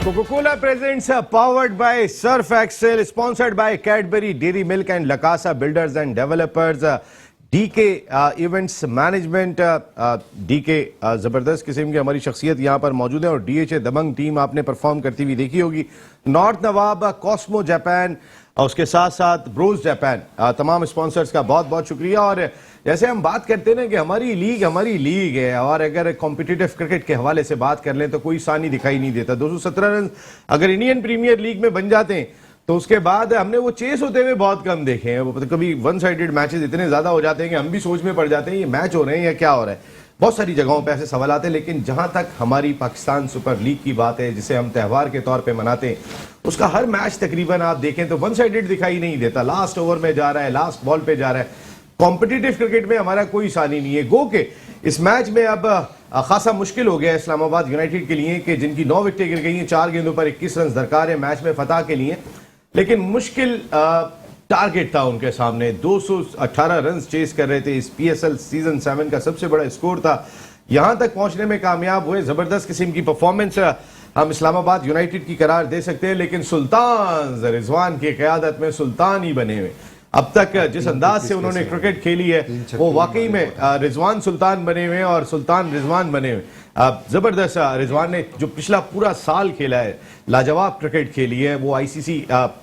Coca-Cola presents powered by Surf Excel, sponsored by Cadbury Dairy Milk and La Casa Builders and Developers, DK Events Management, DK ज़बरदस्त किस्म की हमारी शख्सियत यहाँ पर मौजूद है और DHA दबंग टीम आपने परफॉर्म करती हुई देखी होगी। नॉर्थ नवाब, कॉस्मो जापान और उसके साथ साथ ब्रोज जापान, तमाम स्पॉन्सर्स का बहुत बहुत शुक्रिया। और जैसे हम बात करते हैं ना कि हमारी लीग है और अगर कॉम्पिटिटिव क्रिकेट के हवाले से बात कर लें तो कोई सानी दिखाई नहीं देता। 217 रन अगर इंडियन प्रीमियर लीग में बन जाते हैं तो उसके बाद हमने वो चेस होते हुए बहुत कम देखे हैं। वो कभी वन साइडेड मैचेस इतने ज्यादा हो जाते हैं कि हम भी सोच में पड़ जाते हैं ये मैच हो रहे हैं या क्या हो रहा है। बहुत सारी जगहों पे ऐसे सवाल आते हैं, लेकिन जहां तक हमारी पाकिस्तान सुपर लीग की बात है जिसे हम त्यौहार के तौर पे मनाते हैं, उसका हर मैच तकरीबन आप देखें तो वन साइडेड दिखाई नहीं देता। लास्ट ओवर में जा रहा है, लास्ट बॉल पे जा रहा है। कॉम्पिटिटिव क्रिकेट में हमारा कोई सानी नहीं है। गो के इस मैच में अब खासा मुश्किल हो गया इस्लामाबाद यूनाइटेड के लिए कि जिनकी 9 विकेटें गिर गई हैं, 4 गेंदों पर 21 रन दरकार है मैच में फतह के लिए, लेकिन मुश्किल टारगेट था उनके सामने। 218 रन चेस कर रहे थे। इस PSL सीजन 7 का सबसे बड़ा स्कोर था। यहां तक पहुंचने में कामयाब हुए। जबरदस्त किस्म की परफॉर्मेंस हम इस्लामाबाद यूनाइटेड की करार दे सकते हैं, लेकिन सुल्तान रिजवान की क़यादत में सुल्तान ही बने हुए। अब तक जिस अंदाज से उन्होंने क्रिकेट खेली है वो वाकई में रिजवान सुल्तान बने हुए और सुल्तान रिजवान बने हुए। जबरदस्त रिजवान ने जो पिछला पूरा साल खेला है, लाजवाब क्रिकेट खेली है। वो ICC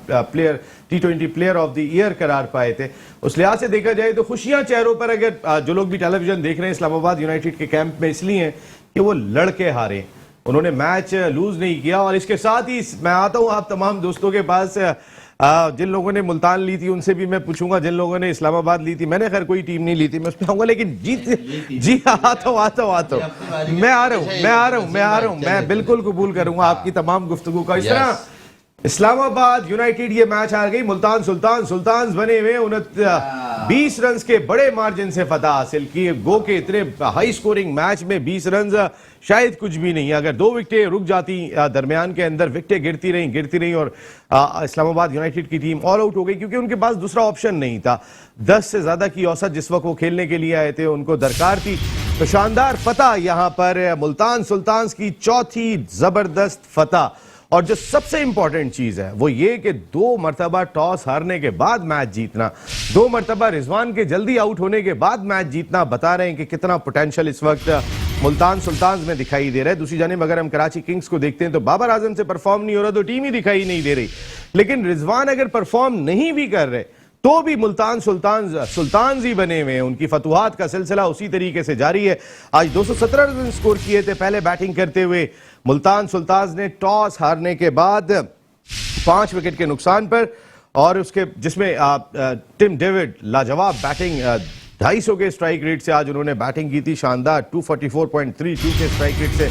player T20 player of the year करार पाए थे। उस लिहाज से देखा जाए तो खुशियां चेहरों पर अगर जो लोग भी टेलीविजन देख रहे हैं इस्लामाबाद यूनाइटेड के कैंप में इसलिए हैं कि वो लड़के हारे, उन्होंने मैच लूज नहीं किया। और इसके साथ ही मैं आता हूं आप तमाम दोस्तों के पास, जिन लोगों ने मुल्तान ली थी उनसे भी मैं पूछूंगा, जिन लोगों ने इस्लामाबाद ली थी। मैंने खैर कोई टीम नहीं ली थी, मैं उसमें आऊंगा, लेकिन जी आता हूं मैं आ रहा हूं मैं बिल्कुल कबूल करूंगा आपकी तमाम गुफ्तगू का। इस तरह इस्लामाबाद यूनाइटेड ये मैच हार गई। मुल्तान सुल्तान बने हुए 20 रन के बड़े मार्जिन से फतह हासिल की। गो के इतने हाई स्कोरिंग मैच में 20 रन शायद कुछ भी नहीं। अगर 2 विकेटें रुक जाती, दरमियान के अंदर विकेटें गिरती रही और इस्लामाबाद यूनाइटेड की टीम ऑल आउट हो गई, क्योंकि उनके पास दूसरा ऑप्शन नहीं था। 10 से ज्यादा की औसत जिस वक्त वो खेलने के लिए आए थे उनको दरकार थी। तो शानदार फतह यहां पर मुल्तान सुल्तान की चौथी जबरदस्त फतह। और जो सबसे इंपॉर्टेंट चीज है वो ये कि 2 मरतबा टॉस हारने के बाद मैच जीतना, 2 मरतबा रिजवान के जल्दी आउट होने के बाद मैच जीतना बता रहे हैं कि कितना पोटेंशियल इस वक्त मुल्तान सुल्तान में दिखाई दे रहा है। दूसरी जानिब अगर हम कराची किंग्स को देखते हैं तो बाबर आजम से परफॉर्म नहीं हो रहा तो टीम ही दिखाई नहीं दे रही। लेकिन रिजवान अगर परफॉर्म नहीं भी कर रहे तो भी मुल्तान सुल्तान ही बने हुए हैं। उनकी फतुहात का सिलसिला उसी तरीके से जारी है। आज 217 रन स्कोर किए थे पहले बैटिंग करते हुए मुल्तान सुल्तान ने टॉस हारने के बाद 5 विकेट के नुकसान पर, और उसके जिसमें टिम डेविड लाजवाब बैटिंग 250 के स्ट्राइक रेट से आज उन्होंने बैटिंग की थी। शानदार 244.32 के स्ट्राइक रेट से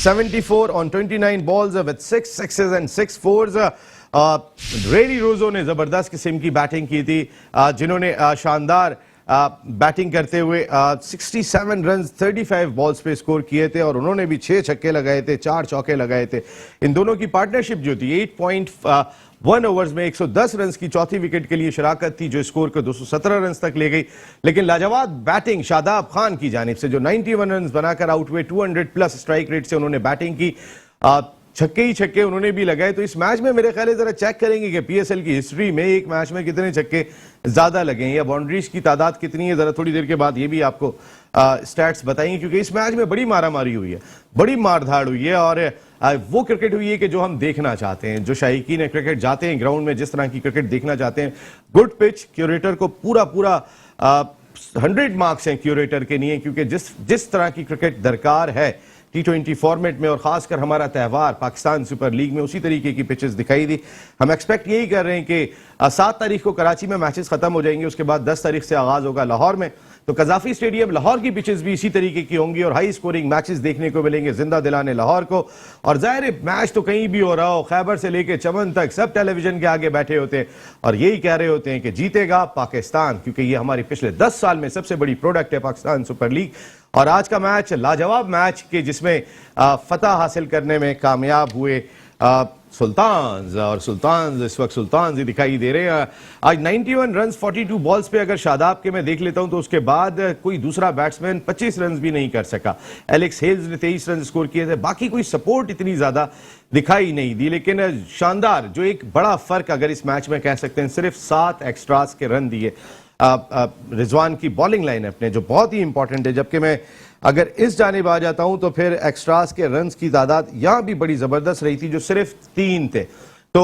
74 on 29 balls with 6 sixes and 6 fours. Rilee Rossouw ने जबरदस्त किस्म की बैटिंग की थी, जिन्होंने शानदार बैटिंग करते हुए 67 रन 35 बॉल्स पे स्कोर किए थे और उन्होंने भी 6 छक्के लगाए थे, 4 चौके लगाए थे। इन दोनों की पार्टनरशिप जो थी 8.1 ओवर्स में 110 रन की चौथी विकेट के लिए शराकत थी, जो स्कोर को 217 रन तक ले गई। लेकिन लाजवाब बैटिंग शादाब खान की जानिब से जो 91 रन बनाकर आउट हुए, 200 प्लस स्ट्राइक रेट से उन्होंने बैटिंग की, छक्के ही छक्के उन्होंने भी लगाए। तो इस मैच में मेरे ख्याल जरा चेक करेंगे कि PSL की हिस्ट्री में एक मैच में कितने छक्के ज्यादा लगे हैं या बाउंड्रीज की तादाद कितनी है। जरा थोड़ी देर के बाद ये भी आपको स्टैट्स बताएंगे, क्योंकि इस मैच में बड़ी मारामारी हुई है, बड़ी मारधाड़ हुई है और वो क्रिकेट हुई है कि जो हम देखना चाहते हैं। जो शायकीन क्रिकेट जाते हैं ग्राउंड में, जिस तरह की क्रिकेट देखना चाहते हैं, गुड पिच, क्यूरेटर को पूरा 100 मार्क्स हैं क्यूरेटर के लिए, क्योंकि जिस तरह की क्रिकेट दरकार है T20 फॉर्मेट में और खासकर हमारा त्यौहार पाकिस्तान सुपर लीग में, उसी तरीके की पिचेस दिखाई दी। हम एक्सपेक्ट यही कर रहे हैं कि 7 तारीख को कराची में मैचेस खत्म हो जाएंगे, उसके बाद 10 तारीख से आगाज होगा लाहौर में। तो कजाफी स्टेडियम लाहौर की पिचेस भी इसी तरीके की होंगी और हाई स्कोरिंग मैचेस देखने को मिलेंगे, जिंदा दिलाने लाहौर को। और जाहिर मैच तो कहीं भी हो रहा हो, खैबर से लेकर चमन तक सब टेलीविजन के आगे बैठे होते हैं और यही कह रहे होते हैं कि जीतेगा पाकिस्तान, क्योंकि ये हमारी पिछले 10 साल में सबसे बड़ी प्रोडक्ट है पाकिस्तान सुपर लीग। और आज का मैच लाजवाब मैच के जिसमें फतह हासिल करने में कामयाब हुए सुल्तान्स, और सुल्तान्स इस वक्त सुल्तान्स ही दिखाई दे रहे हैं। आज 91 रन 42 बॉल्स पे अगर शादाब के मैं देख लेता हूं तो उसके बाद कोई दूसरा बैट्समैन 25 रन भी नहीं कर सका। एलेक्स हेल्स ने 23 रन स्कोर किए थे, बाकी कोई सपोर्ट इतनी ज्यादा दिखाई नहीं दी। लेकिन शानदार जो एक बड़ा फर्क अगर इस मैच में कह सकते हैं, सिर्फ 7 एक्स्ट्रास के रन दिए रिजवान की बॉलिंग लाइनअप ने, जो बहुत ही इंपॉर्टेंट है। जबकि मैं अगर इस जानिब आ जाता हूं तो फिर एक्स्ट्रास के रन्स की तादाद यहां भी बड़ी जबरदस्त रही थी, जो सिर्फ 3 थे। तो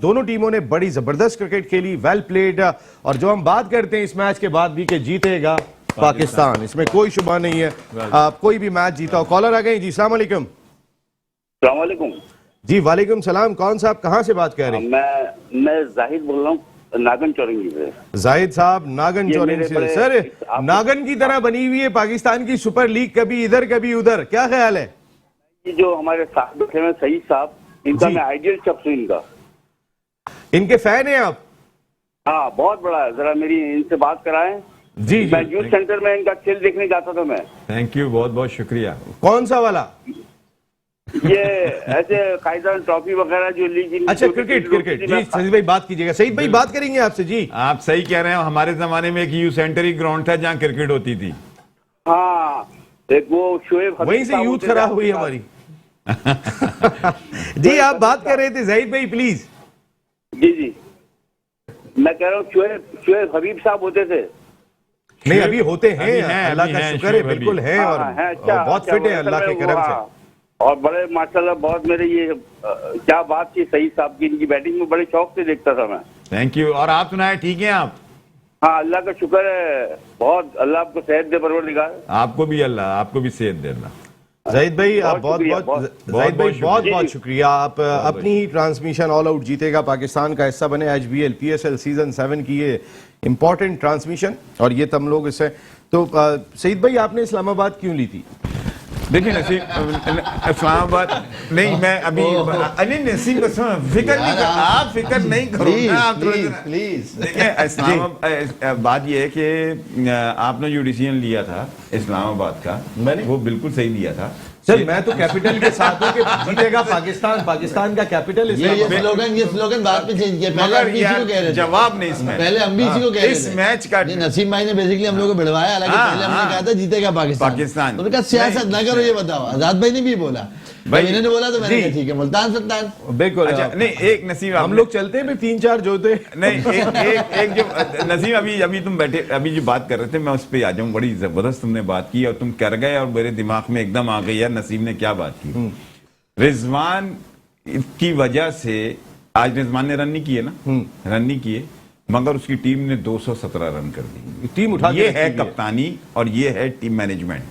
दोनों टीमों ने बड़ी जबरदस्त क्रिकेट खेली, वेल प्लेड। और जो हम बात करते हैं इस मैच के बाद भी कि जीतेगा पाकिस्तान, इसमें कोई शुबा नहीं है। कोई भी मैच जीता हो। कॉलर आ गए जी, अस्सलाम वालेकुम। अस्सलाम वालेकुम जी वालेकुम सलाम। कौन साहब कहां से बात कर रहे हैं? मैं जाहिद बोल रहा हूँ नागन चौरंगी से। जाहिद साहब नागन चौरंगी से। सर नागन की तरह बनी हुई है पाकिस्तान की सुपर लीग, कभी इधर कभी उधर, क्या ख्याल है? ये जो हमारे साथ बैठे हैं सईद साहब, इनका मैं आइडियल शख्स हूँ इनका। इनके फैन हैं आप? हाँ बहुत बड़ा है, जरा मेरी इनसे बात कराएं। जी मैं यूथ सेंटर में इनका खेल देखने जाता था मैं। थैंक यू, बहुत बहुत शुक्रिया। कौन सा वाला? ये ऐसे कायदान ट्रॉफी वगैरह जो लीग। अच्छा क्रिकेट जी सईद भाई बात कीजिएगा। सईद भाई बात करेंगे आपसे जी। आप सही कह रहे हैं, हमारे जमाने में एक यूथ सेंटर ही ग्राउंड था जहाँ क्रिकेट होती थी। हाँ एक वो शोएब वहीं से यूथ खराब हुई हमारी। जी आप बात कर रहे थे जाहिद भाई, प्लीज। जी जी मैं कह रहा हूँ शोएब हबीब साहब होते थे। नहीं अभी होते हैं, अल्लाह का शुक्र है, बिल्कुल है और बहुत फिट है अल्लाह के करम से। और बड़े माशाल्लाह बहुत मेरे ये क्या बात थी सईद साहब की, इनकी बैटिंग में बड़े शौक से देखता था मैं। Thank you. और आप सुनाए, ठीक हैं आप? हाँ अल्लाह का शुक्र है बहुत, अल्लाह आपको सेहत दे परवरदिगार। आपको भी अल्लाह, आपको भी सेहत दे अल्लाह। जाहिद भाई आप बहुत शुक्रिया। आप अपनी ही ट्रांसमिशन ऑल आउट जीतेगा पाकिस्तान का हिस्सा बने। HBL PSL सीजन 7 की ये इंपॉर्टेंट ट्रांसमिशन, और ये तुम लोग इससे तो सईद भाई आपने इस्लामाबाद क्यों ली थी? देखिए नसीम, इस्लामाबाद नहीं, मैं अभी नहीं नसीम फिक्र नहीं कर, आप फिक्र नहीं करो ना, आप प्लीज। देखिए इस्लामाबाद बात ये है कि आपने जो डिसीजन लिया था इस्लामाबाद का, मैंने वो बिल्कुल सही लिया था। सर मैं तो कैपिटल के साथ हूं कि जीतेगा पाकिस्तान, पाकिस्तान का कैपिटल। ये स्लोगन बाद में चेंज किया, पहले हम भी इसी को कह रहे थे। जवाब नहीं इसमें, पहले हम भी इसी को कह रहे थे। इस मैच का नसीम भाई ने बेसिकली हम लोग को भिड़वाया, हालांकि पहले हमने कहा था जीतेगा पाकिस्तान। उन्होंने कहा सियासत ना करो, ये बताओ। आजाद भाई ने भी बोला, भाई इन्होंने बोला तो मैंने कहा ठीक है मुल्तान सुल्तान। बिल्कुल। अच्छा नहीं, एक नसीम हम लोग चलते हैं भी 3-4 जोते नहीं, एक जो नसीम अभी तुम बैठे अभी जो बात कर रहे थे, मैं उस पर आ जाऊं। बड़ी जबरदस्त तुमने बात की और तुम कर गए और मेरे दिमाग में एकदम आ गई यार नसीम ने क्या बात की। रिजवान की वजह से आज रिजवान ने रन नहीं किए ना, रन नहीं किए, मगर उसकी टीम ने 217 रन कर दी। टीम उठा, ये है कप्तानी और ये है टीम मैनेजमेंट।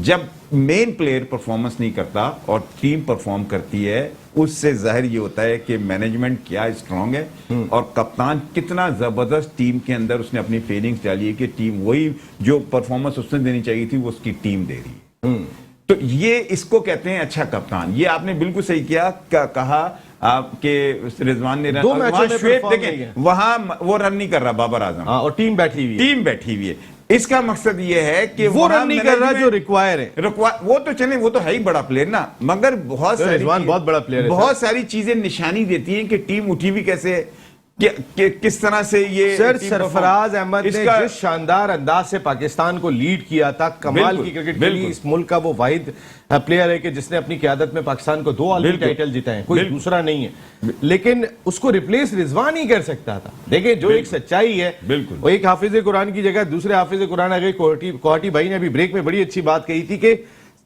जब मेन प्लेयर परफॉर्मेंस नहीं करता और टीम परफॉर्म करती है, उससे जाहिर ये होता है कि मैनेजमेंट क्या स्ट्रांग है और कप्तान कितना जबरदस्त टीम के अंदर उसने अपनी फीलिंग्स डाली है कि टीम वही जो परफॉर्मेंस उसने देनी चाहिए थी वो उसकी टीम दे रही है। तो ये इसको कहते हैं अच्छा कप्तान। ये आपने बिल्कुल सही किया, कहा आपके रिजवान ने देखें वहां वो रन नहीं कर रहा बाबर आजम, और टीम बैठी हुई है। इसका मकसद ये है कि वो रन नहीं कर रहा जो रिक्वायर है। वो तो चले, वो तो है ही बड़ा प्लेयर ना, मगर बहुत बड़ा प्लेयर है। बहुत सारी चीजें निशानी देती हैं कि टीम उठी भी कैसे है, किस तरह से ये सर सरफराज अहमद ने जिस शानदार अंदाज से पाकिस्तान को लीड किया था, कमाल की क्रिकेट खेली। इस मुल्क का वो वाहिद प्लेयर है कि जिसने अपनी क़यादत में पाकिस्तान को 2 आलमी टाइटल जिताए, कोई दूसरा नहीं है। लेकिन उसको रिप्लेस रिजवान ही कर सकता था। देखिए जो एक सच्चाई है, बिल्कुल वो एक हाफिज कुरान की जगह दूसरे हाफिज कुरान आ गए। कोहटी भाई ने अभी ब्रेक में बड़ी अच्छी बात कही थी कि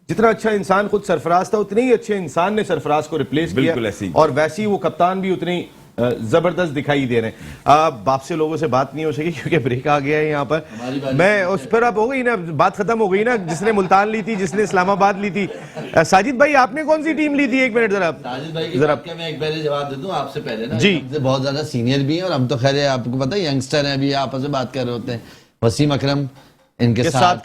जितना अच्छा इंसान खुद सरफराज था, उतने ही अच्छे इंसान ने सरफराज को रिप्लेस किया, और वैसे ही वो कप्तान भी उतनी जबरदस्त दिखाई दे रहे हैं। बाप से लोगों से बात नहीं हो सकी क्योंकि ब्रेक आ गया है यहाँ पर। मैं उस पर अब हो गई ना, बात खत्म हो गई ना, जिसने मुल्तान ली थी, जिसने इस्लामाबाद ली थी। साजिद भाई आपने कौन सी टीम ली थी? एक मिनट जरा साजिद भाई की बात का मैं एक पहले जवाब दे दूं आपसे पहले ना जी। बहुत ज्यादा सीनियर भी है और हम तो खैर आपको पता है यंगस्टर है, अभी आपस में बात कर रहे होते हैं। वसीम अकरम इनके के साथ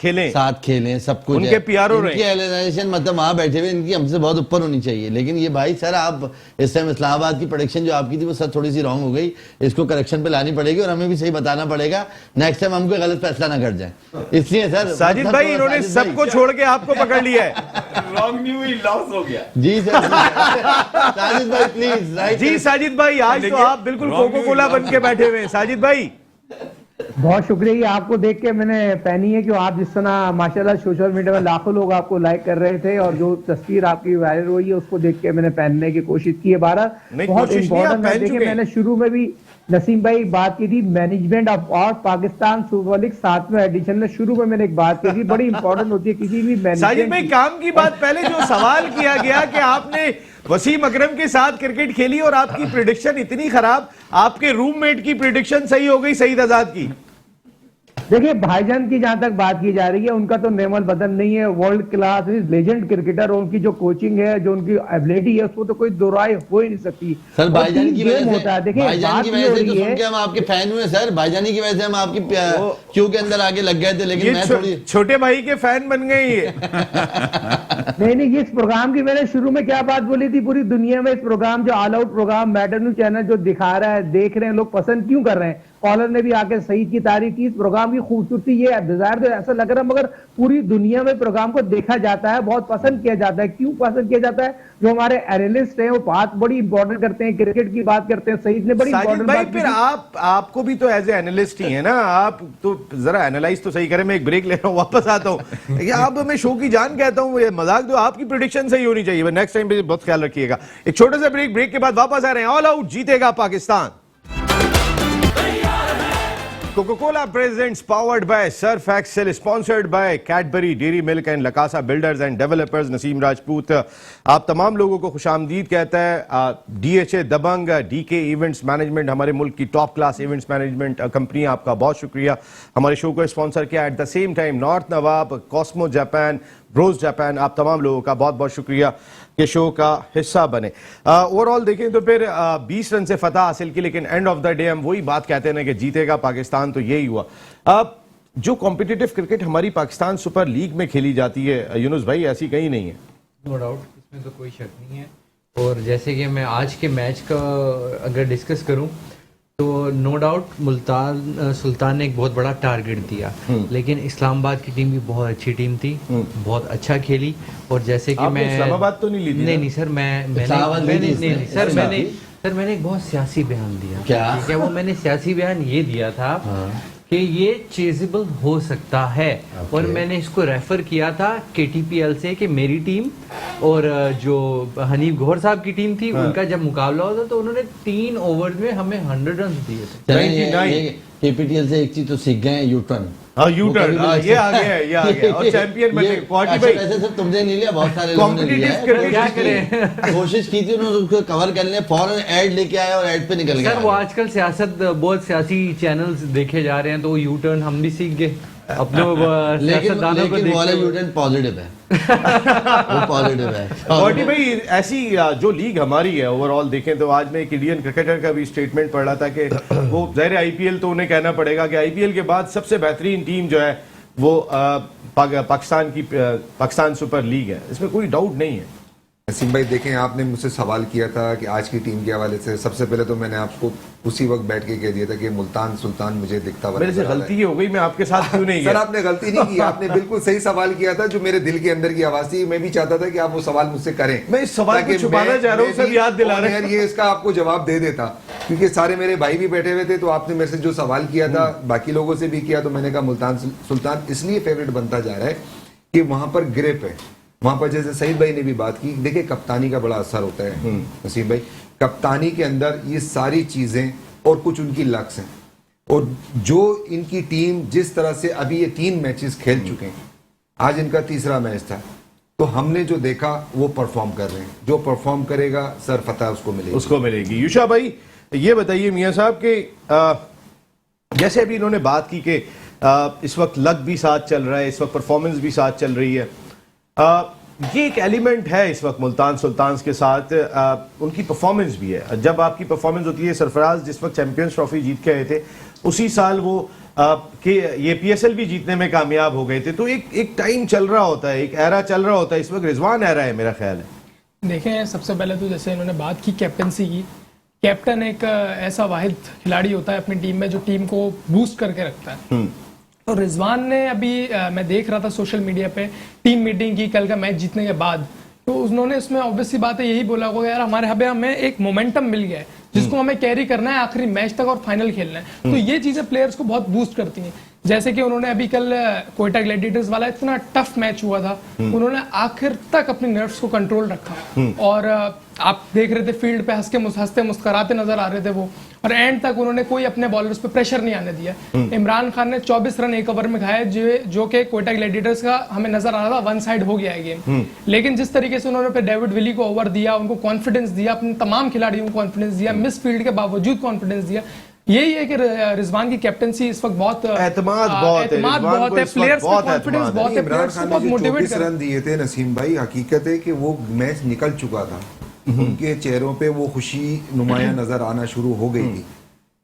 खेलें। सब कुछ उनके PRO रहे। इनकी एलियनेशन मतलब वहां बैठे हुए इनकी हमसे बहुत ऊपर होनी चाहिए। लेकिन ये भाई सर आप इस टाइम इस्लामाबाद की प्रेडिक्शन जो आपकी थी वो सर थोड़ी सी रॉन्ग हो गई, इसको करेक्शन पे लानी पड़ेगी और हमें भी सही बताना पड़ेगा, नेक्स्ट टाइम हम कोई गलत फैसला ना कर जाए। इसलिए सर साजिद भाई इन्होंने सबको छोड़ के आपको पकड़ लिया है। रॉन्ग नहीं हुई, लॉस हो गया। जी सर साजिद भाई प्लीज राइट। जी साजिद भाई आज तो आप बिल्कुल कोको कोला बन के बैठे हुए हैं। साजिद भाई बहुत शुक्रिया, ये आपको देख के मैंने पहनी है कि आप जिस तरह माशाल्लाह सोशल मीडिया में लाखों लोग आपको लाइक कर रहे थे और जो तस्वीर आपकी वायरल हुई है उसको देख के मैंने पहनने की कोशिश की है। बहुत इंपॉर्टेंट है। देखिए मैंने शुरू में भी नसीम भाई बात की थी मैनेजमेंट ऑफ और पाकिस्तान सुपर लीग 7वें एडिशन में शुरू में मैंने एक बात की थी, बड़ी इंपॉर्टेंट होती है किसी भी साजिद भाई काम की बात पहले जो सवाल किया गया कि आपने वसीम अकरम के साथ क्रिकेट खेली और आपकी प्रेडिक्शन इतनी खराब, आपके रूममेट की प्रेडिक्शन सही हो गई सईद आजाद की। देखिए भाईजान की जहां तक बात की जा रही है उनका तो नेमल बदल नहीं है, वर्ल्ड क्लास लेजेंड क्रिकेटर और उनकी जो कोचिंग है जो उनकी एबिलिटी है उसको तो कोई दो राय हो ही नहीं सकती। सर भाईजान की वजह होता है, देखिए भाईजान की वजह से तो सुन के हम आपके फैन हुए सर, भाईजानी की वजह से हम आपकी क्यू के अंदर आगे लग गए थे, लेकिन मैं थोड़ी छोटे भाई के फैन बन गए ये। नहीं इस प्रोग्राम की मैंने शुरू में क्या बात बोली थी, पूरी दुनिया में इस प्रोग्राम जो all out program matter news channel जो दिखा रहा है देख रहे हैं लोग, पसंद क्यों कर रहे हैं। कॉलर ने भी आके सईद की तारीफ की, इस प्रोग्राम की खूबसूरती ये डिजायर तो ऐसा लग रहा है मगर पूरी दुनिया में प्रोग्राम को देखा जाता है, बहुत पसंद किया जाता है। क्यों पसंद किया जाता है, जो हमारे एनालिस्ट हैं वो बात बड़ी इंपॉर्टेंट करते हैं, क्रिकेट की बात करते हैं। सईद ने बड़ी इंपॉर्टेंट बात फिर आपको भी तो एज ए एनालिस्ट ही है ना, आप तो जरा एनालाइज तो सही करें। मैं एक ब्रेक ले रहा हूँ, वापस आता हूँ। ये आप मैं शो की जान कहता हूँ, ये मजाक तो आपकी प्रेडिक्शन सही होनी चाहिए, नेक्स्ट टाइम पे बहुत ख्याल रखिएगा। एक छोटा सा ब्रेक के बाद वापस आ रहे हैं। ऑल आउट जीतेगा Pakistan. Coca-Cola presents powered by Surf Excel, sponsored by Cadbury Dairy Milk and Lakasa Builders and Developers। Naseem Rajput आप तमाम लोगों को खुशामदीद कहता है। DHA Dabang DK events management हमारे मुल्क की top class events management company, आपका बहुत शुक्रिया हमारे शो को स्पॉन्सर किया। At the same time north Nawab, Cosmo Japan, Bros Japan, आप तमाम लोगों का बहुत बहुत शुक्रिया कि शो का हिस्सा बने। ओवरऑल देखें तो फिर 20 रन से फतह हासिल की, लेकिन एंड ऑफ द डे हम वही बात कहते हैं ना कि जीतेगा पाकिस्तान, तो यही हुआ। अब जो कॉम्पिटिटिव क्रिकेट हमारी पाकिस्तान सुपर लीग में खेली जाती है यूनुस भाई, ऐसी कहीं नहीं है। नो डाउट, इसमें तो कोई शक नहीं है। और जैसे कि मैं आज के मैच का अगर डिस्कस करूं तो नो डाउट मुल्तान सुल्तान ने एक बहुत बड़ा टारगेट दिया, लेकिन इस्लामाबाद की टीम भी बहुत अच्छी टीम थी, बहुत अच्छा खेली। और जैसे कि मैं इस्लामाबाद तो नहीं ली थी। नहीं सर मैंने एक बहुत सियासी बयान दिया। क्या वो मैंने सियासी बयान ये दिया था कि ये चेजेबल हो सकता है। और मैंने इसको रेफर किया था KTPL से कि मेरी टीम और जो हनीफ गौहर साहब की टीम थी उनका जब मुकाबला होता तो उन्होंने 3 ओवर में हमें 100 रन दिए थे। KPTL से एक चीज तो सीख गए, यूटर्न। हाँ यूटर्न, ये आ गया है, ये आ गया। और चैंपियन बने। क्वार्टी भाई ऐसे सर तुमने नहीं लिया, बहुत सारे लोगों ने लिया है। क्या करें, कोशिश की थी उन्होंने उसको कवर करने, फौरन ऐड लेके आए और ऐड पे निकल गए। सर वो आजकल सियासत बहुत सियासी चैनल्स देखे जा रहे हैं, तो यूटर्न हम भी सीख गए अपने सियासतदानों को। लेकिन वाला यूटर्न पॉजिटिव है, वो पॉजिटिव है। क्वार्टी भाई ऐसी जो लीग हमारी है ओवरऑल देखें तो आज मैं एक इंडियन क्रिकेटर का भी स्टेटमेंट पढ़ रहा था कि वो ज़ाहिर IPL तो उन्हें कहना पड़ेगा कि IPL के बाद सबसे बेहतरीन टीम जो है वो पाकिस्तान सुपर लीग है, इसमें कोई डाउट नहीं है। नसीम भाई देखें, आपने मुझसे सवाल किया था कि आज की टीम के हवाले से, सबसे पहले तो मैंने आपको उसी वक्त बैठ के कह दिया था कि मुल्तान सुल्तान मुझे दिखता हुआ मेरे से गलती हो गई, मैं आपके साथ क्यों नहीं सर आपने गलती नहीं की, आपने बिल्कुल सही सवाल किया था जो मेरे दिल के अंदर की आवाज थी। मैं भी चाहता था कि आप वो सवाल मुझसे करें। मैं इस सवाल को छुपाना चाह रहा हूँ, सब याद दिला रहे हैं। ये इसका आपको जवाब दे देता, क्योंकि सारे मेरे भाई भी बैठे हुए थे, तो आपने मेरे से जो सवाल किया था बाकी लोगों से भी किया, तो मैंने कहा मुल्तान सुल्तान इसलिए फेवरेट बनता जा रहा है कि वहां पर ग्रिप है, वहां पर जैसे सईद भाई ने भी बात की। देखिए कप्तानी का बड़ा असर होता है नसीम भाई, कप्तानी के अंदर ये सारी चीजें और कुछ उनकी लक्ष्य हैं, और जो इनकी टीम जिस तरह से अभी ये 3 मैचेस खेल चुके हैं, आज इनका तीसरा मैच था, तो हमने जो देखा वो परफॉर्म कर रहे हैं। जो परफॉर्म करेगा सर फतह उसको मिलेगी। युशा भाई ये बताइए मियां साहब के जैसे अभी इन्होंने बात की कि इस वक्त लक भी साथ चल रहा है, इस वक्त परफॉर्मेंस भी साथ चल रही है, ये एक एलिमेंट है इस वक्त मुल्तान सुल्तान के साथ, उनकी परफॉर्मेंस भी है। जब आपकी परफॉर्मेंस होती है, सरफराज जिस वक्त चैंपियंस ट्रॉफी जीत के आए थे उसी साल वो कि ये पीएसएल भी जीतने में कामयाब हो गए थे, तो एक टाइम चल रहा होता है, एक एरा चल रहा होता है, इस वक्त रिजवान एरा है मेरा ख्याल है। देखें, सबसे पहले तो जैसे इन्होंने बात की कैप्टनसी की, कैप्टन एक ऐसा वाहिद खिलाड़ी होता है अपनी टीम में जो टीम को बूस्ट करके रखता है। तो रिजवान ने अभी मैं देख रहा था सोशल मीडिया पे टीम मीटिंग की कल का मैच जीतने के बाद, तो उन्होंने उसमें ऑब्वियसली बात है यही बोला होगा, यार हमारे हमें एक मोमेंटम मिल गया है जिसको हमें कैरी करना है आखिरी मैच तक और फाइनल खेलना है। तो ये चीजें प्लेयर्स को बहुत बूस्ट करती हैं। जैसे कि उन्होंने अभी कल कोयटा ग्लैडिएटर्स वाला इतना टफ मैच हुआ था, उन्होंने आखिर तक अपने नर्व्स को कंट्रोल रखा और आप देख रहे थे फील्ड पे हंसते मुस्कुराते नजर आ रहे थे वो, और एंड तक उन्होंने कोई अपने बॉलर्स पे प्रेशर नहीं आने दिया। इमरान खान ने 24 रन एक ओवर में खाए जो कि कोयटा ग्लैडिएटर्स का हमें नजर आ रहा था वन साइड हो गया है गेम, लेकिन जिस तरीके से उन्होंने डेविड विली को ओवर दिया, उनको कॉन्फिडेंस दिया, अपने तमाम खिलाड़ियों को कॉन्फिडेंस दिया, मिस फील्ड के बावजूद कॉन्फिडेंस दिया, यही है कि रिजवान की कैप्टनसी इस वक्त बहुत एतमाद बहुत है, प्लेयर्स का कॉन्फिडेंस बहुत है, इमरान प्लेयर्स को खान बहुत ने जो मोटिवेट 24 रन दिए थे नसीम भाई, हकीकत है कि वो मैच निकल चुका था, उनके चेहरों पे वो खुशी नुमाया नजर आना शुरू हो गई थी,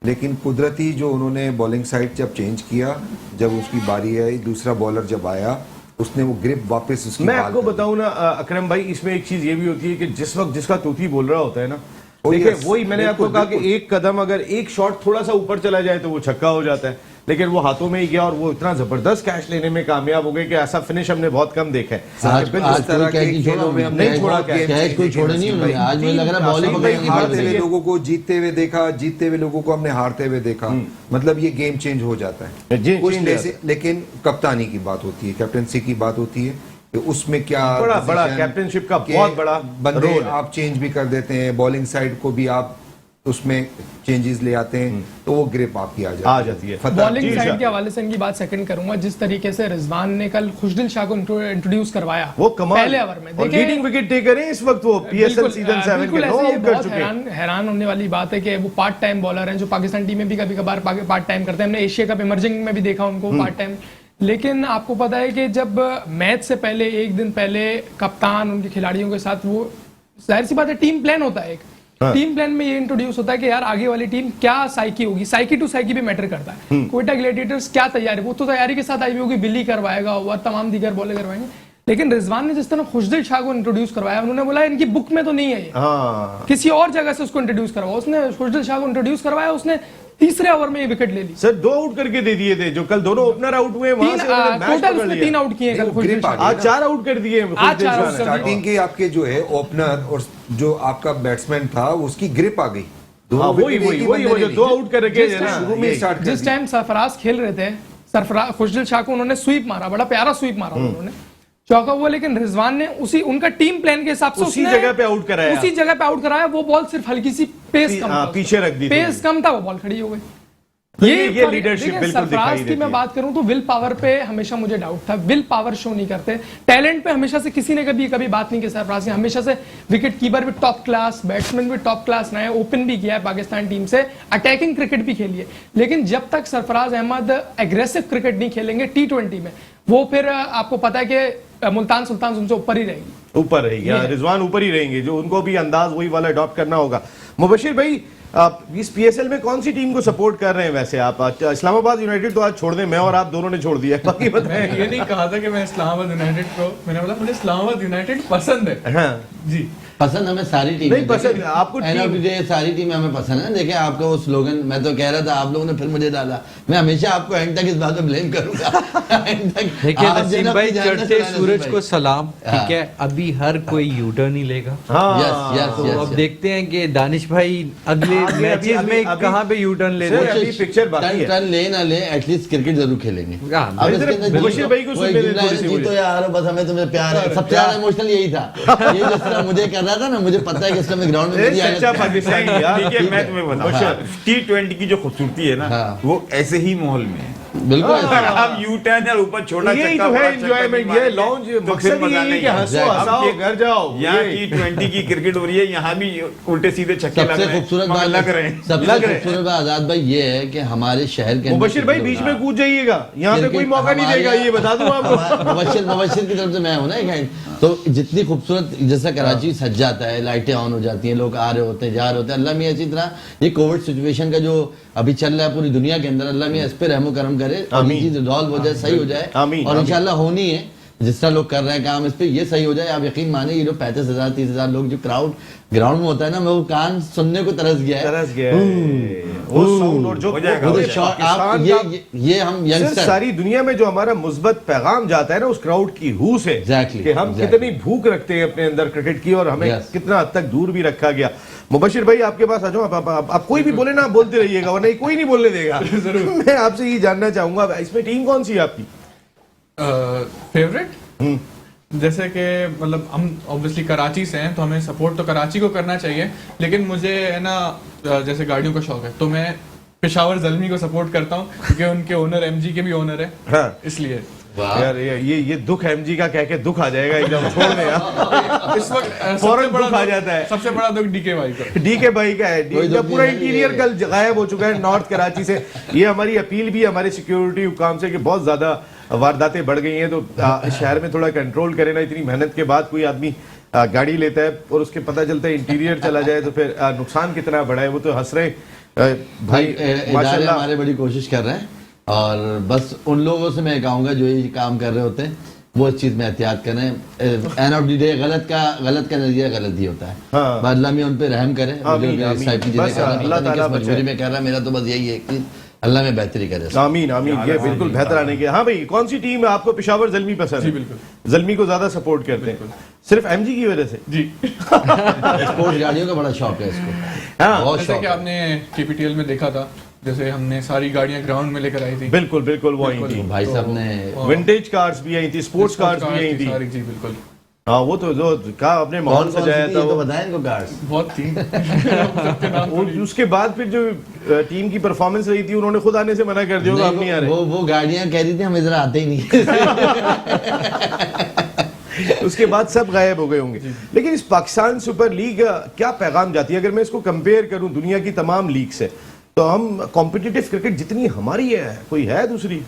लेकिन कुदरती जो उन्होंने बॉलिंग साइड जब चेंज किया, जब उसकी बारी आई, दूसरा बॉलर जब आया, उसने वो ग्रिप वापस उसकी मैं बाल आपको कर दी। बताऊं ना अकरम भाई, इसमें एक चीज ये भी होती है कि जिस वक्त जिसका तूती बोल रहा होता है ना, Oh, देखिए yes, वही मैंने आपको बिल्कुल, कहा कि एक कदम अगर एक शॉट थोड़ा सा ऊपर चला जाए तो वो छक्का हो जाता है, लेकिन वो हाथों में ही गया और वो इतना जबरदस्त कैच लेने में कामयाब हो गए कि ऐसा फिनिश हमने बहुत कम देखा है। आज बिल्कुल आज इस तरह कोई कैच के नहीं खेलों में छोड़ा, हमने नहीं छोड़ा कैच। कैच कोई छोड़े नहीं उन्होंने, आज मुझे लग रहा है बॉलिंग हमने में हारते हुए निकाल लोगों को जीतते हुए देखा, जीतते हुए लोगों को हमने हारते हुए देखा, मतलब ये गेम चेंज हो जाता है जी, कुछ change ऐसे। लेकिन कप्तानी की बात होती है, कैप्टनसी की बात होती है कि उसमें क्या बड़ा decision कैप्टनशिप का के बहुत बड़ा बंदे रोल है। आप चेंज भी कर देते हैं, बॉलिंग साइड को भी आप उसमें चेंजेस ले आते हैं, तो वो ग्रिप आपकी आ जाती है। फतह बॉलिंग जी, साइड शाह। के हवाले से इनकी बात सेकंड करूंगा, जिस तरीके से रिजवान ने कल खुशदिल शाह को इंट्रोड्यूस करवाया वो कमाल, पहले ओवर में, और लीडिंग विकेट टेकर है इस वक्त वो पीएसएल सीजन 7 के बिल्कुल नो ऐसे ही आउट कर बहुत चुके हैं। हैरान होने वाली बात है कि वो पार्ट टाइम बॉलर हैं जो पाकिस्तान टीम में भी कभी कभार पार्ट टाइम करते हैं, हमने एशिया कप इमर्जिंग में भी देखा उनको पार्ट टाइम। लेकिन आपको पता है कि जब मैच से पहले एक दिन पहले कप्तान उनके खिलाड़ियों के साथ वो जाहिर सी बात है टीम प्लान होता है, एक टीम प्लान में ये इंट्रोड्यूस होता है कि यार आगे वाली टीम क्या साइकी होगी, साइकी टू साइकी भी मैटर करता है। कोयटा ग्लैडिएटर्स क्या तैयारी, वो तो तैयारी के साथ आई हुई होगी, बिल्ली करवाएगा और तमाम दीगर बॉले करवाएंगे, लेकिन रिजवान ने जिस तरह खुशदिल शाह को इंट्रोड्यूस करवाया, उन्होंने बोला इनकी बुक में तो नहीं है ये, हाँ किसी और जगह से उसको इंट्रोड्यूस करवाया, उसने खुशदिल शाह को इंट्रोड्यूस करवाया, उसने तीसरे ओवर में ये विकेट ले ली। सर 2 आउट करके दे दिए थे, जो कल दोनों ओपनर आउट हुए वहां से उन्होंने मैच टोटल पकड़ उसने लिया। 3 आउट किए कल नहीं, खुशदिल grip आ शाह। आज 4 आउट कर दिए आज 4 आउट कर दिए। स्टार्टिंग के आपके जो है ओपनर और जो आपका बैट्समैन था उसकी ग्रिप आ गई, हाँ, वही वो जो 2 आउट कर रखे जिस हैं ना, शुरू में ये। स्टार्ट कर जिस दिया। टाइम सरफराज खेल रहे थे, सरफराज खुशदिल शाह को उन्होंने स्वीप मारा, बड़ा प्यारा स्वीप मारा उन्होंने, चौका हुआ, लेकिन रिजवान ने उसी उनका टीम प्लान के हिसाब से उसी उसने जगह पे आउट कराया। उसी जगह पे आउट कराया, वो बॉल सिर्फ हल्की सी पेस कम हाँ, था, पीछे रख दी थी। पेस कम था, वो बॉल खड़ी हो गई। तो ये फर्क- leadership देखिए, बिल्कुल दिखाई सरफराज की देती मैं है। बात करूं तो विल पावर पे हमेशा मुझे डाउट था, विल पावर शो नहीं करते, टैलेंट पे हमेशा से किसी ने कभी बात नहीं की सरफराज की, हमेशा से विकेट कीपर भी टॉप क्लास, बैट्समैन भी टॉप क्लास रहे, ओपन भी किया है पाकिस्तान टीम से, अटैकिंग क्रिकेट भी खेली है, लेकिन जब तक सरफराज अहमद एग्रेसिव क्रिकेट नहीं खेलेंगे T20 में, वो फिर आपको पता है कि मुल्तान सुल्तान उनसे ऊपर ही रहेगी, ऊपर रहेगी, हाँ, रिजवान ऊपर ही रहेंगे, जो उनको भी अंदाज वही वाला अडॉप्ट करना होगा। मुबशिर भाई, आप इस पीएसएल में कौन सी टीम को सपोर्ट कर रहे हैं वैसे आप? इस्लामाबाद यूनाइटेड तो आज छोड़ दें, मैं और आप दोनों ने छोड़ दिया है, बाकी बताएं। मैं ये नहीं कहा था कि मैं इस्लामाबाद यूनाइटेड को, मैंने बोला मुझे इस्लामाबाद यूनाइटेड पसंद है हाँ, जी। पसंद हमें सारी टीम नहीं पसंद, आपको टीम- सारी टीम हमें पसंद है। देखिए आपका वो स्लोगन मैं तो कह रहा था, आप लोगों ने फिर मुझे डाला, मैं हमेशा आपको एंड तक इस बात पे ब्लेम करूंगा। एंड तक देखिए आप नसीम जना भाई, अपनी जान में चढ़ते चलाना सूरज नसीम को भाई। सलाम, हाँ। ठीक है, अभी हर कोई यू टर्न ही लेगा। हाँ, यस यस तो यस अब देखते हैं कि दानिश भाई अगले आगे मैचेस अभी- में अभी- कहां पे यू टर्न ले सर, रहे हैं। अभी पिक्चर बाकी है। टर्न ले ना ले, एटलीस्ट क्रिकेट जरूर खेलेंगे। हाँ, अब इधर इसके अंदर मुबशिर भाई को वो एक सुनने दें जुमला थोड़ी है, सी जीतो मुझे। यार बस हमें तुम्हें प्यार है, सबसे ज्यादा इमोशनल यही था। ये जिस तरह मुझे कर रहा था ना, मुझे पता है कि इसका मैं ग्राउंड में मेरी हालत सच्चा क्या है। पाकिस्तानी यार। ठीक है, मैं तुम्हें बताऊं, T20 की जो खूबसूरती है ना, हाँ। वो ऐसे ही माहौल में है। बिल्कुल अगर ऐसा। आप यू टर्न या ऊपर छोटा यही चक्का, तो है बड़ा चक्का enjoyment, नहीं ये मारेंगे, लॉन्च तो फिर मकसद मजा यही है नहीं कि है। हंसो अब हंसाओ ये- घर जाओ। यहाँ ये- T20 की क्रिकेट हो रही है, यहाँ भी उल्टे सीधे छक्के लग सबसे रहे हैं, खूबसूरत मगर बात लग रहे हैं। सबसे लग रहे हैं। खूबसूरत बात आजाद भाई ये है कि हमारे शहर के अंदर मुबशिर भाई बीच में कूद जाइएगा, यहाँ पे कोई मौका नहीं देगा, ये बता दूं आपको। मुबशिर की तरफ से मैं हूं ना एक hand। तो जितनी खूबसूरत जैसा कराची सज जाता है, लाइटें ऑन हो जाती हैं, लोग आ रहे होते हैं जा रहे होते हैं, अल्लाह मियां इसी तरह ये कोविड सिचुएशन का जो अभी चल रहा है पूरी दुनिया के अंदर, अल्लाह मियां इस पे रहमो करम करे और ये चीज रिजॉल्व हो जाए, सही हो जाए, आमीन, और इंशाल्लाह होनी है। जिस तरह लोग कर रहे हैं काम इस पे, ये सही हो जाए। आप यकीन मानिए ये जो 35,000 30,000 लोग जो क्राउड ग्राउंड में होता है ना, मैं वो कान सुनने को तरस गया है। तरस गया है। वो साउंड और जो हो जाएगा, वो हो जो जाएगा। शॉट आप पाकिस्तान ये हम सिर्फ यंगस्टर सारी दुनिया में जो हमारा मुस्बत पैगाम जाता है ना उस क्राउड की हू से, Exactly, कि हम exactly. कितनी भूख रखते हैं अपने अंदर क्रिकेट की, और हमें Yes. कितना हद तक दूर भी रखा गया। मुबशिर भाई आपके पास आ जाओ, आप कोई भी बोले ना, आप बोलते रहिएगा, वरना कोई नहीं बोलने देगा। मैं आपसे ये जानना चाहूंगा, इसमें टीम कौन सी है आपकी? फेवरेट जैसे कि मतलब हम ऑब्वियसली कराची से हैं, तो हमें सपोर्ट तो कराची को करना चाहिए, लेकिन मुझे है ना जैसे गाड़ियों का शौक है, तो मैं पेशावर ज़ल्मी को सपोर्ट करता हूँ, क्योंकि उनके ओनर एमजी के भी ओनर है। हाँ। इसलिए यार ये दुख एमजी का कह के दुख आ जाएगा एकदम, छोड़ दे यार। इस वक्त फौरन दुख आ जाता है। सबसे बड़ा दुख डीके भाई का। डीके भाई का है, कोई का दुख पूरा नहीं है, इंटीरियर ये- कल गायब हो चुका है नॉर्थ कराची से। ये हमारी अपील भी है हमारे सिक्योरिटी हुकाम से कि बहुत ज्यादा वारदातें बढ़ गई हैं, तो शहर में थोड़ा कंट्रोल करें ना। इतनी मेहनत के बाद कोई आदमी गाड़ी लेता है और उसके पता चलता है इंटीरियर चला जाए तो फिर नुकसान कितना बड़ा है। वो तो हंस रहे भाई इदारे माशाल्लाह। हमारे बड़ी कोशिश कर रहे हैं, और बस उन लोगों से मैं कहूंगा जो ये काम कर रहे होते हैं वो इस चीज में एहतियात करें। एंड ऑफ द डे गलत का नतीजा गलत ही होता है। हाँ। बस अल्लाह में उन पे रहम करे। आमीन, मुझे आमीन। इस टाइप की चीजें बस कर रहा है, अल्लाह पता नहीं ताला किस मजबूरी बचाए। में कर रहा है। मेरा तो बस यही है कि अल्लाह में बेहतरी करे। आमीन आमीन, ये बिल्कुल बेहतर आने के। हाँ भाई, कौन सी टीम है आपको? पेशावर ज़ल्मी पसंद जी, है? बिल्कुल। ज़ल्मी को ज्यादा सपोर्ट करते हैं, सिर्फ एमजी की वजह से? जी स्पोर्ट्स गाड़ियों का बड़ा शौक है इसको, हाँ, बहुत जैसे शौक कि है। आपने केपीटीएल में देखा था, जैसे हमने सारी गाड़ियां ग्राउंड में लेकर आई थी। बिल्कुल बिल्कुल वो आई थी। भाई साहब ने विंटेज कार्स भी आई थी, स्पोर्ट्स कार्स भी आई थी। सारी जी बिल्कुल, हाँ, वो तो जो कहा अपने माहौल कौन कौन सजाया सी था थी, ये तो वो। बताएं इनको कार्ड्स। बहुत थी। सबके नाम और उसके बाद फिर जो टीम की परफॉर्मेंस रही थी, उन्होंने खुद आने से मना कर दिया होगा, आप नहीं आ रहे। वो गाड़ियां कह रही थी हम इधर आते ही नहीं। उसके बाद सब गायब हो गए होंगे। लेकिन इस पाकिस्तान सुपर लीग क्या पैगाम जाती है? अगर मैं इसको कंपेयर करूं दुनिया की तमाम लीग से, तो हम कॉम्पिटिटिव क्रिकेट जितनी हमारी है कोई है दूसरी?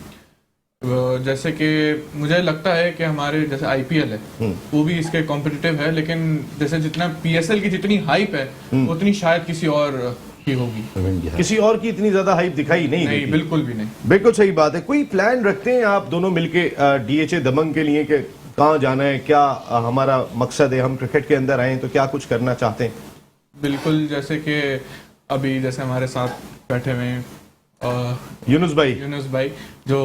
जैसे कि मुझे लगता है कि हमारे जैसे आईपीएल है वो भी इसके कॉम्पिटिटिव है, लेकिन जैसे जितना पीएसएल की जितनी हाइप है उतनी शायद किसी और की होगी। किसी और की इतनी ज्यादा हाइप दिखाई नहीं नहीं, देती। बिल्कुल भी नहीं। बिल्कुल सही बात है। कोई प्लान रखते हैं आप दोनों मिलके डीएचए दबंग के लिए कि कहाँ जाना है, क्या हमारा मकसद है, हम क्रिकेट के अंदर आए तो क्या कुछ करना चाहते हैं? बिल्कुल, जैसे कि अभी जैसे हमारे साथ बैठे हुए हैं यूनुस भाई। यूनुस भाई जो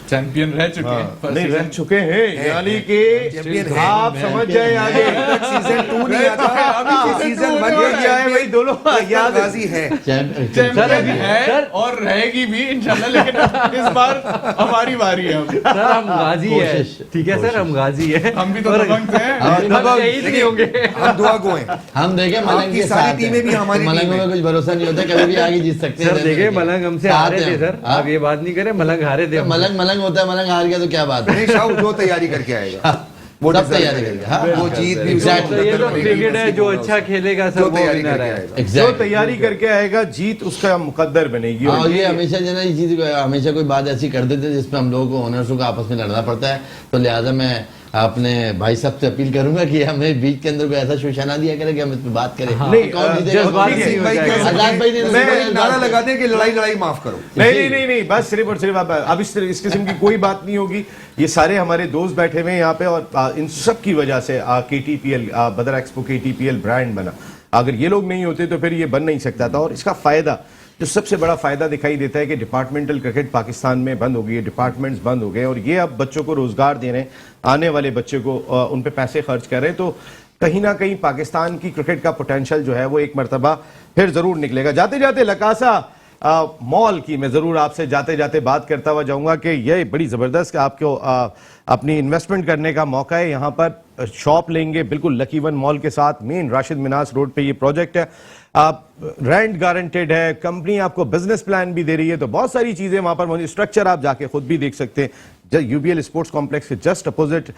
चैंपियन रह चुके हैं हाँ, first नहीं रह season। चुके हैं, यानी कि चैंपियन है। आप समझ जाए आगे। सीजन 2 नहीं आता, अभी सीजन 1 ये क्या है भाई, दोनों याद है। गाजी है। चैंपियन है और रहेगी भी इंशाल्लाह, लेकिन इस बार हमारी बारी है। अब सर हम गाजी है, कोशिश, ठीक है सर, हम गाजी है। हम भी तो और दबंग थे। हम शहीद नहीं होंगे। हम दुआ गो हैं। हम देखें मलंग आपकी के सारी साथ टीमें हैं। भी हमारी मलंग टीम में है। कुछ भरोसा नहीं होता, कभी भी आगे जीत सकते हैं। सर देखिए, मलंग हमसे साथ हारे हैं थे हम। सर, हाँ? आप ये बात नहीं करें, मलंग हारे थे। मलंग मलंग होता है, मलंग हार गया तो क्या बात है। नहीं शाह जो तैयारी करके आएगा वो सब deserve तैयारी करेगा। करेगा, हाँ। वो जीत भी Exactly. तो ये तो उसे क्रिकेट है, जो अच्छा खेलेगा सर जो वो तैयारी विनर करके है। आएगा। जो Exactly. तैयारी करके आएगा, जीत उसका मुकद्दर बनेगी। हाँ, और ये हमेशा जो है ये चीज हमेशा कोई बात ऐसी कर देते हैं जिसमें हम लोगों को ओनर्सों को आपस में लड़ना पड़ता है। तो लिहाजा मैं अपने भाई साहब से अपील करूंगा कि हमें बीच के अंदर कोई ऐसा शोशा ना दिया करें कि हम इस पे बात करें। नहीं, कौन जीतेगा, जज्बात कौन नहीं जीतेगा। हो जाएगा। आजाद भाई ने मैं नारा लगा दें कि लड़ाई लड़ाई माफ करो। नहीं, बस सिर्फ और सिर्फ अब इस किस्म की कोई बात नहीं होगी। ये सारे हमारे दोस्त बैठे हुए हैं यहाँ पे, और इन सब की वजह से केटीपीएल बदर एक्सपो केटीपीएल ब्रांड बना। अगर ये लोग नहीं होते तो फिर ये बन नहीं सकता था। और इसका फायदा, जो सबसे बड़ा फायदा दिखाई देता है कि डिपार्टमेंटल क्रिकेट पाकिस्तान में बंद हो गई है, डिपार्टमेंट्स बंद हो गए, और ये अब बच्चों को रोजगार दे रहे हैं, आने वाले बच्चे को उन पे पैसे खर्च कर रहे हैं। तो कहीं ना कहीं पाकिस्तान की क्रिकेट का पोटेंशियल जो है वो एक मरतबा फिर जरूर निकलेगा। जाते जाते लकासा मॉल की मैं जरूर आपसे जाते जाते बात करता हुआ जाऊंगा कि यह बड़ी जबरदस्त आपको अपनी इन्वेस्टमेंट करने का मौका है। यहाँ पर शॉप लेंगे बिल्कुल लकी वन मॉल के साथ, मेन राशिद मिनास रोड पे ये प्रोजेक्ट है। आप रेंट गारंटेड है, कंपनी आपको बिजनेस प्लान भी दे रही है, तो बहुत सारी चीजें वहां पर, स्ट्रक्चर आप जाके खुद भी देख सकते हैं। यूबीएल स्पोर्ट्स कॉम्प्लेक्स के जस्ट अपोजिट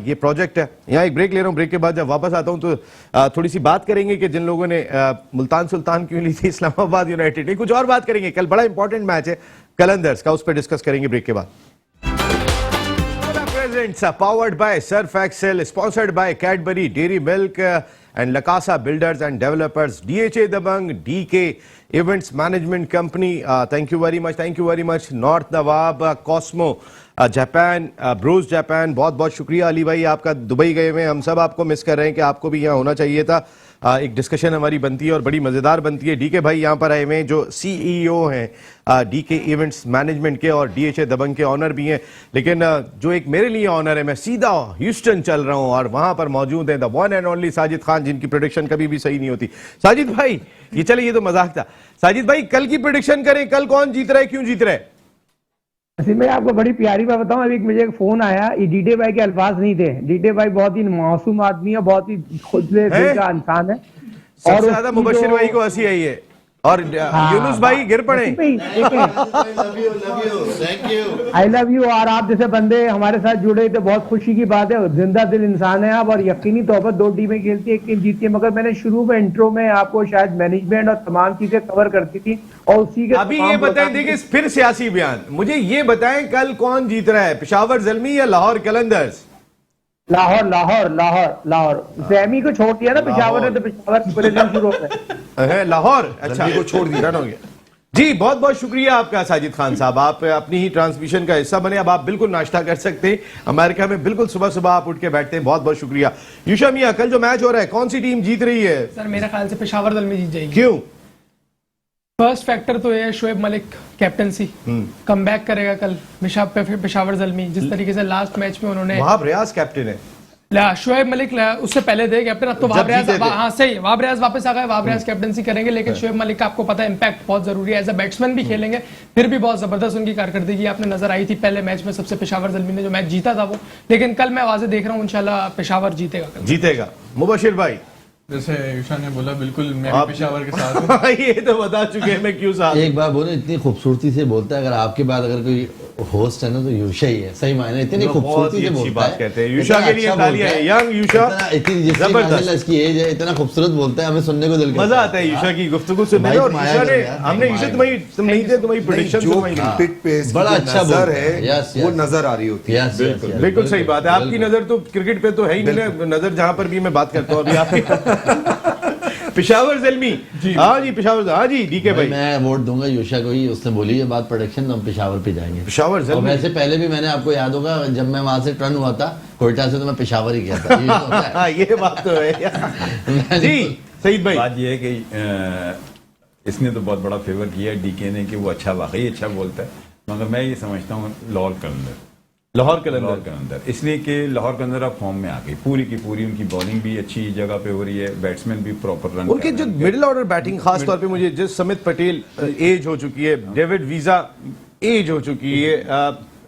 ये प्रोजेक्ट है। यहाँ एक ब्रेक ले रहा हूँ, ब्रेक के बाद जब वापस आता हूँ तो थोड़ी सी बात करेंगे कि जिन लोगों ने मुल्तान सुल्तान क्यों ली थी इस्लामाबाद यूनाइटेड ने, कुछ और बात करेंगे। कल बड़ा इंपॉर्टेंट मैच है कलंदर्स का, उस पर डिस्कस करेंगे ब्रेक के बाद। Presents are powered by Surf Excel, sponsored by Cadbury Dairy Milk and Lakasa Builders and Developers, DHA Dabang, DK Events Management Company. Thank you very much. Thank you very much. North Nawab, Cosmo, Japan, Bros Japan, बहुत बहुत शुक्रिया अली भाई, आपका Dubai गए हुए हम सब आपको मिस कर रहे हैं कि आपको भी यहाँ होना चाहिए था। एक डिस्कशन हमारी बनती है और बड़ी मज़ेदार बनती है। डीके भाई यहाँ पर आए हुए हैं जो सीईओ हैं डीके इवेंट्स मैनेजमेंट के और डीएचए दबंग के ऑनर भी हैं, लेकिन जो एक मेरे लिए ऑनर है, मैं सीधा ह्यूस्टन चल रहा हूँ और वहाँ पर मौजूद हैं the one and only Sajid Khan, जिनकी प्रेडिक्शन कभी भी सही नहीं होती। साजिद भाई, ये चले ये तो मजाक था। साजिद भाई कल की प्रेडिक्शन करें, कल कौन जीत रहा है, क्यों जीत रहा है? असी मैं आपको बड़ी प्यारी बात बताऊं, अभी मुझे एक फोन आया, ये डीडे भाई के अल्फाज नहीं थे। डीडे भाई बहुत ही मासूम आदमी है, बहुत ही खुले दिल का इंसान है। सबसे ज्यादा मुबशिर भाई को हंसी आई है और यूनुस भाई गिर पड़े। I love you. और आप जैसे बंदे हमारे साथ जुड़े तो बहुत खुशी की बात है। जिंदा दिल इंसान है आप, और यकीनी तौर पर 2 टीमें खेलती है, 1 टीम जीतती है। मगर मैंने शुरू में इंट्रो में आपको शायद मैनेजमेंट और तमाम चीजें कवर करती थी और उसी के अभी ये बताएं, देखिए फिर सियासी बयान, मुझे ये बताएं कल कौन जीत रहा है, पेशावर ज़ल्मी या लाहौर कलंदर्स? लाहौर लाहौर लाहौर लाहौर। जैमी को छोड़ दिया ना पेशावर ने, तो पेशावर प्रेजेंट शुरू हो गए। लाहौर, अच्छा को छोड़ दिया, रन हो गया। जी बहुत बहुत शुक्रिया आपका साजिद खान साहब, आप अपनी ही ट्रांसमिशन का हिस्सा बने। अब आप बिल्कुल नाश्ता कर सकते हैं, अमेरिका में बिल्कुल सुबह सुबह आप उठ के बैठते हैं। बहुत बहुत शुक्रिया। यूशा मियां, कल जो मैच हो रहा है कौन सी टीम जीत रही है? सर मेरा ख्याल से पेशावर दल में जीत जाएगी। क्यों? फर्स्ट फैक्टर तो ये है Shoaib Malik captaincy, come back करेगा कल पेशावर ज़ल्मी। जिस तरीके से लास्ट मैच में उन्होंने, वहाब रियाज कैप्टन है, शोएब मलिक उससे पहले थे कैप्टन, अब तो वहाब रियाज, हाँ सही, वहाब रियाज वापस आ गए, वहाब रियाज कैप्टनसी करेंगे। लेकिन शोएब मलिक का आपको पता है इंपैक्ट बहुत जरूरी है, एज अ बैट्समैन भी खेलेंगे, फिर भी बहुत जबरदस्त उनकी कारकर्दगी आपने नजर आई थी पहले मैच में। सबसे पेशावर ज़ल्मी ने जो मैच जीता था वो, लेकिन कल मैं वाज़े देख रहा हूँ इंशाल्लाह पेशावर जीतेगा। जीतेगा। मुबशिर भाई, जैसे युषा ने बोला, बिल्कुल मैं भी पेशावर के साथ हूं। ये तो बता चुके हैं मैं क्यों साथ। एक बार बोले, इतनी खूबसूरती से बोलता है, अगर आपके बाद अगर कोई होस्ट है ना तो युषा ही है, सही मायने इतनी खूबसूरती से बोलता है। कहते हैं युषा के लिए तालियां हैं, यंग युषा, इतनी जबरदस्त इसकी एज है, इतना खूबसूरत बोलता है, हमें सुनने को दिल मजा आता है युषा की गुफ्तगू सुनने में। और युषा ने, हमने युषा तुम नहीं थे, तुम्हारी प्रेडिक्शन जो पिच पे बड़ा अच्छा नजर बोलता है वो नजर आ रही होती है। बिल्कुल सही बात है। आपकी नजर तो क्रिकेट पे तो है ही नहीं, नजर जहां पर भी मैं बात करता हूँ अभी आपकी। पेशावर ज़ल्मी, हाँ जी पेशावर, हाँ जी डीके भाई, मैं वोट दूंगा युषा को ही। उसने बोली ये बात प्रोडक्शन, तो हम पेशावर पे जाएंगे। पेशावर ज़ल्मी। वैसे पहले भी मैंने, आपको याद होगा जब मैं वहां से टर्न हुआ था कोयटा से, तो मैं पेशावर ही गया था। ये बात तो है जी। सईद भाई, बात ये है कि इसने तो बहुत बड़ा फेवर किया डीके ने कि वो अच्छा, वाकई अच्छा बोलता है, मगर मैं ये समझता हूँ लाहौर कलंदर इसलिए कि लाहौर कलंदर अब फॉर्म में आ गई, पूरी की पूरी उनकी बॉलिंग भी अच्छी जगह पे हो रही है, बैट्समैन भी प्रॉपर रन, उनके जो मिडिल ऑर्डर बैटिंग, खास तौर पे मुझे जिस समित पटेल एज हो चुकी है, डेविड वीजा एज हो चुकी है,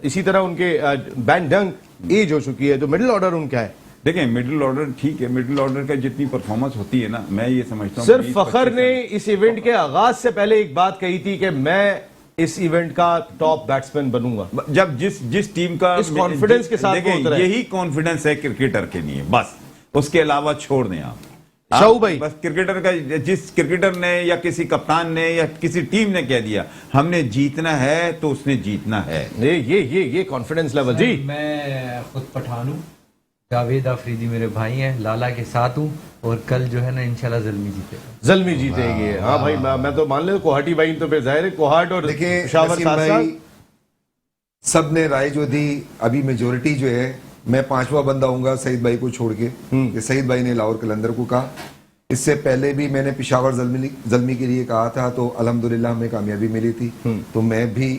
इसी तरह उनके बैन डंग एज हो चुकी है, तो मिडिल ऑर्डर उनका है। देखें मिडिल ऑर्डर ठीक है, मिडिल ऑर्डर का जितनी परफॉर्मेंस होती है ना, मैं ये समझता हूँ। सिर्फ फखर ने इस इवेंट के आगाज से पहले एक बात कही थी कि मैं इस इवेंट का टॉप बैट्समैन बनूंगा। जब जिस टीम का इस कॉन्फिडेंस के साथ देखें, यही कॉन्फिडेंस है क्रिकेटर के लिए, बस उसके अलावा छोड़ दें आप। शाहू भाई, बस क्रिकेटर का, जिस क्रिकेटर ने या किसी कप्तान ने या किसी टीम ने कह दिया हमने जीतना है तो उसने जीतना है। ये कॉन्फिडेंस लेवल। जी मैं खुद पठान हूँ, जावेद आफरीदी मेरे भाई हैं, लाला के साथ हूँ, और कल जो है ना इंशाल्लाह ज़ल्मी जीतेगी। हाँ भाई, मैं तो मान ले कोहाटी भाई, तो फिर जाहिर है कोहाट और देखिए पेशावर साथ सब ने राय जो दी, अभी मेजोरिटी जो है, मैं 5वां बंदा हूंगा सईद भाई को छोड़ के, कि सईद भाई ने लाहौर कलंदर को कहा। इससे पहले भी मैंने पेशावर ज़ल्मी के लिए कहा था, तो अल्हम्दुलिल्लाह हमें कामयाबी मिली थी। तो मैं भी,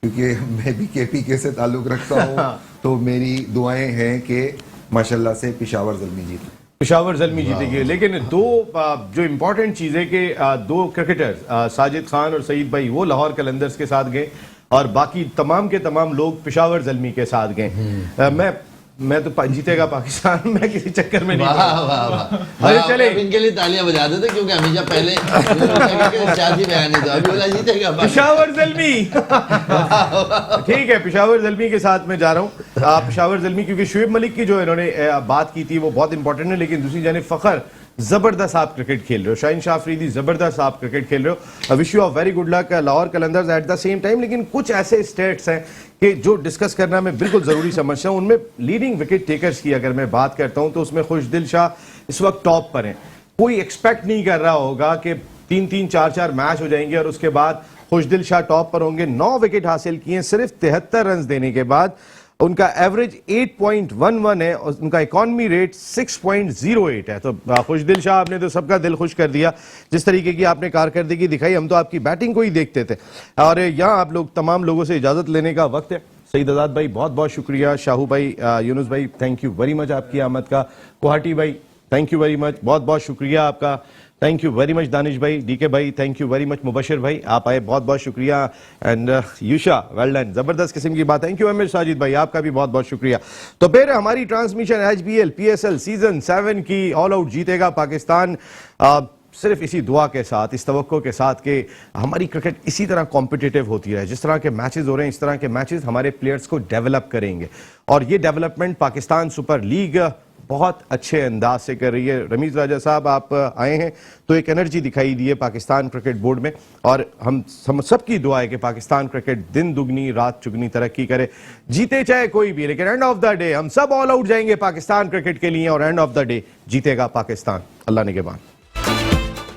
क्योंकि मैं भी केपीके से ताल्लुक रखता हूँ, तो मेरी दुआएं हैं कि माशाल्लाह से पेशावर ज़ल्मी जीतेगी। लेकिन दो जो इम्पोर्टेंट चीज़ है कि 2 क्रिकेटर्स साजिद खान और सईद भाई वो लाहौर कलंदर्स के साथ गए और बाकी तमाम के तमाम लोग पेशावर ज़ल्मी के साथ गए। मैं तो जीतेगा पाकिस्तान, मैं किसी चक्कर में नहीं। अरे चले इनके लिए तालियां बजा देते, क्योंकि हमेशा पहले सियासी बयान था, अभी बोला जीतेगा पेशावर ज़ल्मी। ठीक है, पेशावर ज़ल्मी के साथ मैं जा रहा हूँ। पेशावर ज़ल्मी, क्योंकि शोएब मलिक की जो इन्होंने बात की थी वो बहुत इंपॉर्टेंट है, लेकिन दूसरी जानिब फखर जबरदस्त आप क्रिकेट खेल रहे हो, शाहीन शाह अफरीदी जबरदस्त आप क्रिकेट खेल रहे हो। Wish you very good luck Lahore Qalandars eight the same time. लेकिन कुछ ऐसे स्टेट्स हैं कि जो डिस्कस करना मैं बिल्कुल जरूरी समझता हूं, उनमें लीडिंग विकेट टेकर्स की अगर मैं बात करता हूं तो उसमें खुशदिल शाह इस वक्त टॉप पर हैं। कोई एक्सपेक्ट नहीं कर रहा होगा कि 3-3, 4-4 मैच हो जाएंगे और उसके बाद खुशदिल शाह टॉप पर होंगे। 9 विकेट हासिल किए सिर्फ 73 रन देने के बाद। उनका एवरेज 8.11 है और उनका इकॉनमी रेट 6.08 है। तो खुशदिल शाह, आपने तो सबका दिल खुश कर दिया जिस तरीके की आपने कारकर्दगी दिखाई। हम तो आपकी बैटिंग को ही देखते थे। और यहाँ आप लोग तमाम लोगों से इजाजत लेने का वक्त है। सईद आजाद भाई बहुत बहुत शुक्रिया, शाहू भाई, यूनुस भाई थैंक यू वेरी मच आपकी आमद का, कोहाटी भाई थैंक यू वेरी मच, बहुत बहुत शुक्रिया आपका, thank you very much Danish भाई, डीके भाई thank you very much, Mubashir भाई आप आए बहुत बहुत शुक्रिया, एंड यूशा वेल डन, जबरदस्त किस्म की बात, thank you M S Sajid भाई आपका भी बहुत बहुत शुक्रिया। तो फिर हमारी ट्रांसमिशन HBL PSL सीजन 7 की ऑल आउट जीतेगा पाकिस्तान, सिर्फ इसी दुआ के साथ, इस तवक्को के साथ कि हमारी क्रिकेट इसी तरह कॉम्पिटिटिव होती रहे। जिस तरह के मैचेस हो रहे हैं इस तरह के मैचेस हमारे प्लेयर्स को डेवलप करेंगे और ये डेवलपमेंट पाकिस्तान सुपर लीग बहुत अच्छे अंदाज से कर रही है। रमीज राजा साहब आप आए हैं तो एक एनर्जी दिखाई दी है पाकिस्तान क्रिकेट बोर्ड में और हम सबकी दुआ है कि पाकिस्तान क्रिकेट दिन दुगनी रात चुगनी तरक्की करे, जीते चाहे कोई भी, लेकिन एंड ऑफ द डे हम सब ऑल आउट जाएंगे पाकिस्तान क्रिकेट के लिए और एंड ऑफ द डे जीतेगा पाकिस्तान। अल्लाह निगहबान।